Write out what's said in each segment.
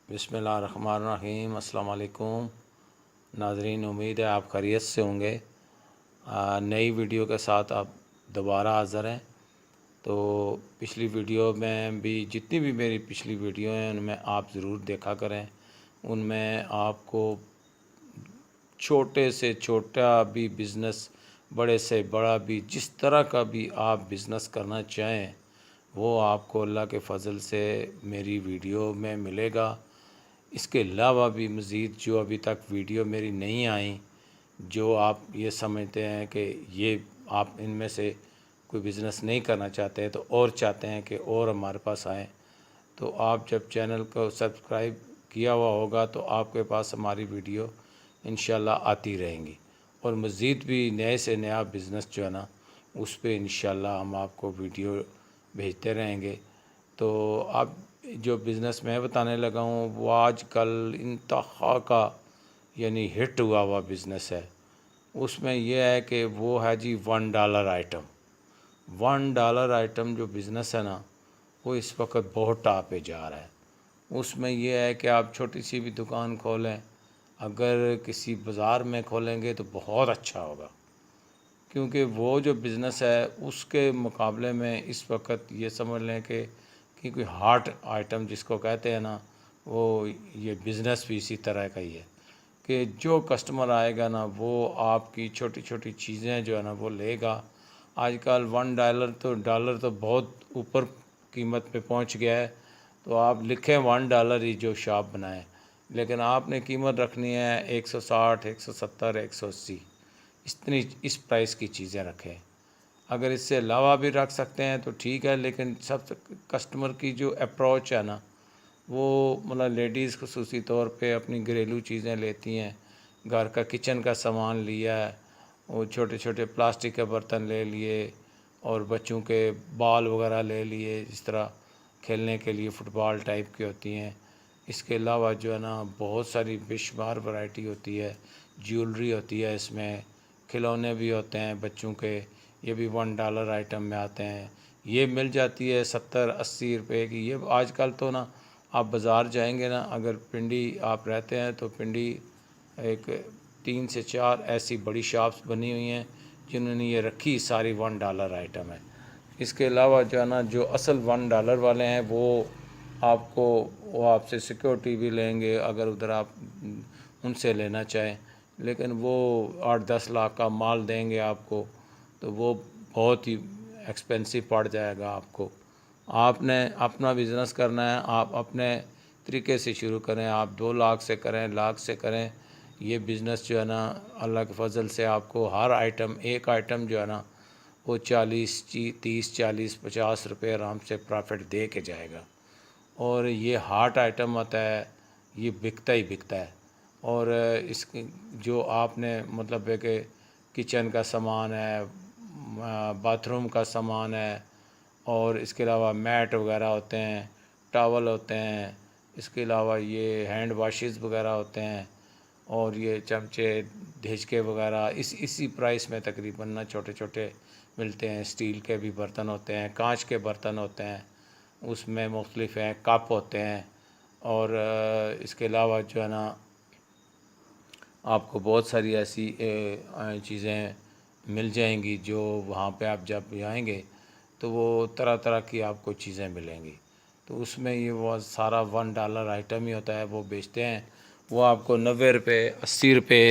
بسم اللہ الرحمن الرحیم۔ السلام علیکم ناظرین، امید ہے آپ خیریت سے ہوں گے۔ نئی ویڈیو کے ساتھ آپ دوبارہ حاضر ہیں۔ تو پچھلی ویڈیو میں بھی جتنی بھی میری پچھلی ویڈیو ہیں ان میں آپ ضرور دیکھا کریں۔ ان میں آپ کو چھوٹے سے چھوٹا بھی بزنس، بڑے سے بڑا بھی، جس طرح کا بھی آپ بزنس کرنا چاہیں وہ آپ کو اللہ کے فضل سے میری ویڈیو میں ملے گا۔ اس کے علاوہ بھی مزید جو ابھی تک ویڈیو میری نہیں آئیں، جو آپ یہ سمجھتے ہیں کہ یہ آپ ان میں سے کوئی بزنس نہیں کرنا چاہتے تو اور چاہتے ہیں کہ اور ہمارے پاس آئیں، تو آپ جب چینل کو سبسکرائب کیا ہوا ہوگا تو آپ کے پاس ہماری ویڈیو انشاءاللہ آتی رہیں گی، اور مزید بھی نئے سے نیا بزنس جو ہے نا اس پہ انشاءاللہ ہم آپ کو ویڈیو بھیجتے رہیں گے۔ تو آپ جو بزنس میں بتانے لگا ہوں وہ آج کل انتہا کا یعنی ہٹ ہوا بزنس ہے۔ اس میں یہ ہے کہ وہ ہے جی $1 آئٹم۔ $1 آئٹم جو بزنس ہے نا وہ اس وقت بہت ٹاپ پہ جا رہا ہے۔ اس میں یہ ہے کہ آپ چھوٹی سی بھی دکان کھولیں، اگر کسی بازار میں کھولیں گے تو بہت اچھا ہوگا، کیونکہ وہ جو بزنس ہے اس کے مقابلے میں اس وقت یہ سمجھ لیں کہ کوئی ہارٹ آئٹم جس کو کہتے ہیں نا، وہ یہ بزنس بھی اسی طرح کا ہی ہے کہ جو کسٹمر آئے گا نا وہ آپ کی چھوٹی چھوٹی چیزیں جو ہے نا وہ لے گا۔ آج کل ڈالر تو بہت اوپر قیمت پہ پہنچ گیا ہے، تو آپ لکھیں $1 ہی جو شاپ بنائیں، لیکن آپ نے قیمت رکھنی ہے 160، 170، 180، اس پرائس کی چیزیں رکھیں۔ اگر اس سے علاوہ بھی رکھ سکتے ہیں تو ٹھیک ہے، لیکن سب کسٹمر کی جو اپروچ ہے نا وہ مطلب لیڈیز خصوصی طور پہ اپنی گھریلو چیزیں لیتی ہیں، گھر کا کچن کا سامان لیا ہے، وہ چھوٹے چھوٹے پلاسٹک کے برتن لے لیے، اور بچوں کے بال وغیرہ لے لیے جس طرح کھیلنے کے لیے فٹ بال ٹائپ کی ہوتی ہیں۔ اس کے علاوہ جو ہے نا بہت ساری بے شمار ورائٹی ہوتی ہے، جیولری ہوتی ہے، اس میں کھلونے بھی ہوتے ہیں بچوں کے، یہ بھی $1 آئٹم میں آتے ہیں۔ یہ مل جاتی ہے 70-80 روپے کی۔ یہ آج کل تو نا آپ بازار جائیں گے نا، اگر پنڈی آپ رہتے ہیں تو پنڈی ایک 3 سے 4 ایسی بڑی شاپس بنی ہوئی ہیں جنہوں نے یہ رکھی ساری $1 آئٹم ہے۔ اس کے علاوہ جو ہے نا جو اصل $1 والے ہیں وہ آپ سے سیکورٹی بھی لیں گے اگر ادھر آپ ان سے لینا چاہیں، لیکن وہ 8-10 لاکھ کا مال دیں گے آپ کو، تو وہ بہت ہی ایکسپینسو پڑ جائے گا آپ کو۔ آپ نے اپنا بزنس کرنا ہے، آپ اپنے طریقے سے شروع کریں، آپ 2 لاکھ سے کریں، لاکھ سے کریں۔ یہ بزنس جو ہے نا اللہ کے فضل سے آپ کو ہر آئٹم، ایک آئٹم جو ہے نا وہ 30، 40، 50 روپے آرام سے پرافٹ دے کے جائے گا۔ اور یہ ہارٹ آئٹم آتا ہے، یہ بکتا ہی بکتا ہے۔ اور اس کی جو آپ نے مطلب ہے کہ کچن کا سامان ہے، باتھ روم کا سامان ہے، اور اس کے علاوہ میٹ وغیرہ ہوتے ہیں، ٹاول ہوتے ہیں، اس کے علاوہ یہ ہینڈ واشز وغیرہ ہوتے ہیں، اور یہ چمچے دھیچکے وغیرہ اسی پرائس میں تقریباً نا چھوٹے چھوٹے ملتے ہیں۔ اسٹیل کے بھی برتن ہوتے ہیں، کانچ کے برتن ہوتے ہیں، اس میں مختلف ہیں، کپ ہوتے ہیں، اور اس کے علاوہ جو ہے نا آپ کو بہت ساری ایسی چیزیں مل جائیں گی جو وہاں پہ آپ جب بھی آئیں گے تو وہ طرح طرح کی آپ کو چیزیں ملیں گی۔ تو اس میں یہ وہ سارا $1 آئٹم ہی ہوتا ہے وہ بیچتے ہیں۔ وہ آپ کو 90 روپے، 80 روپے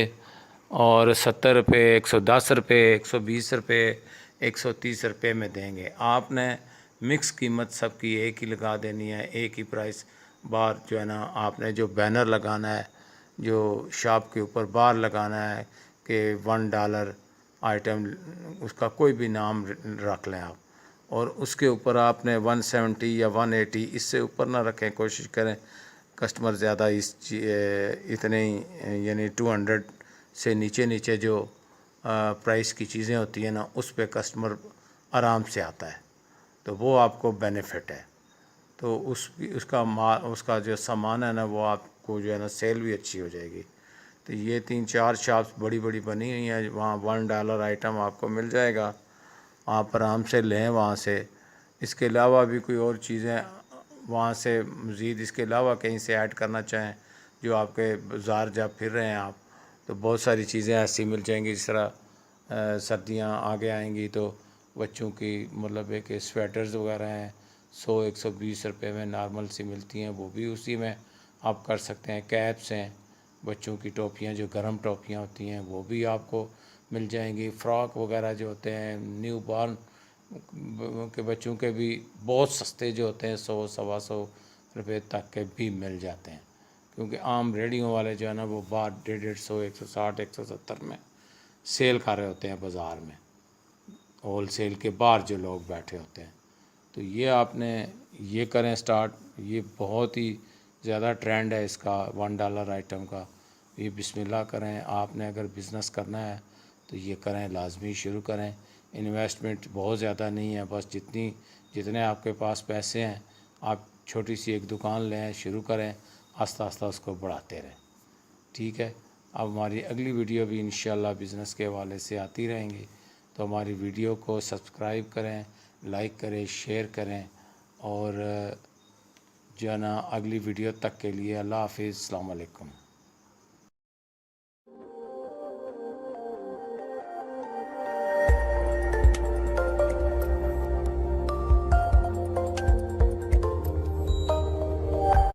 اور 70 روپے، 110 روپے، 120 روپے، 130 روپے میں دیں گے۔ آپ نے مکس قیمت سب کی ایک ہی لگا دینی ہے، ایک ہی پرائس بار جو ہے نا آپ نے جو بینر لگانا ہے، جو شاپ کے اوپر بار لگانا ہے کہ $1 آئٹم، اس کا کوئی بھی نام رکھ لیں آپ، اور اس کے اوپر آپ نے 170 یا 180 اس سے اوپر نہ رکھیں، کوشش کریں کسٹمر زیادہ اتنے ہی یعنی 200 سے نیچے جو پرائس کی چیزیں ہوتی ہیں نا اس پہ کسٹمر آرام سے آتا ہے، تو وہ آپ کو بینیفٹ ہے۔ تو اس کا جو سامان ہے نا وہ آپ کو جو ہے نا سیل بھی اچھی ہو جائے گی۔ تو یہ 3-4 شاپس بڑی بڑی بنی ہوئی ہیں، وہاں $1 آئٹم آپ کو مل جائے گا، آپ آرام سے لیں وہاں سے۔ اس کے علاوہ بھی کوئی اور چیزیں وہاں سے مزید اس کے علاوہ کہیں سے ایڈ کرنا چاہیں، جو آپ کے بازار جب پھر رہے ہیں آپ، تو بہت ساری چیزیں ایسی مل جائیں گی. جس طرح سردیاں آگے آئیں گی تو بچوں کی مطلب ہے کہ سویٹرز وغیرہ ہیں 100-120 روپے میں نارمل سی ملتی ہیں، وہ بھی اسی میں آپ کر سکتے ہیں. کیپس ہیں، بچوں کی ٹوپیاں جو گرم ٹوپیاں ہوتی ہیں وہ بھی آپ کو مل جائیں گی. فراک وغیرہ جو ہوتے ہیں نیو بارن کے بچوں کے بھی بہت سستے جو ہوتے ہیں 100-125 روپے تک کے بھی مل جاتے ہیں، کیونکہ عام ریڈیوں والے جو ہے نا وہ باہر 150, 160, 170 میں سیل کر رہے ہوتے ہیں بازار میں، ہول سیل کے باہر جو لوگ بیٹھے ہوتے ہیں. تو یہ آپ نے یہ کریں سٹارٹ. یہ بہت ہی زیادہ ٹرینڈ ہے اس کا $1 آئٹم کا. یہ بسم اللہ کریں. آپ نے اگر بزنس کرنا ہے تو یہ کریں، لازمی شروع کریں. انویسٹمنٹ بہت زیادہ نہیں ہے، بس جتنے آپ کے پاس پیسے ہیں آپ چھوٹی سی ایک دکان لیں، شروع کریں، آہستہ آہستہ اس کو بڑھاتے رہیں. ٹھیک ہے. اب ہماری اگلی ویڈیو بھی انشاءاللہ بزنس کے حوالے سے آتی رہیں گی، تو ہماری ویڈیو کو سبسکرائب کریں، لائک کریں، شیئر کریں، اور جو ہے نا اگلی ویڈیو تک کے لیے اللہ حافظ. السلام علیکم.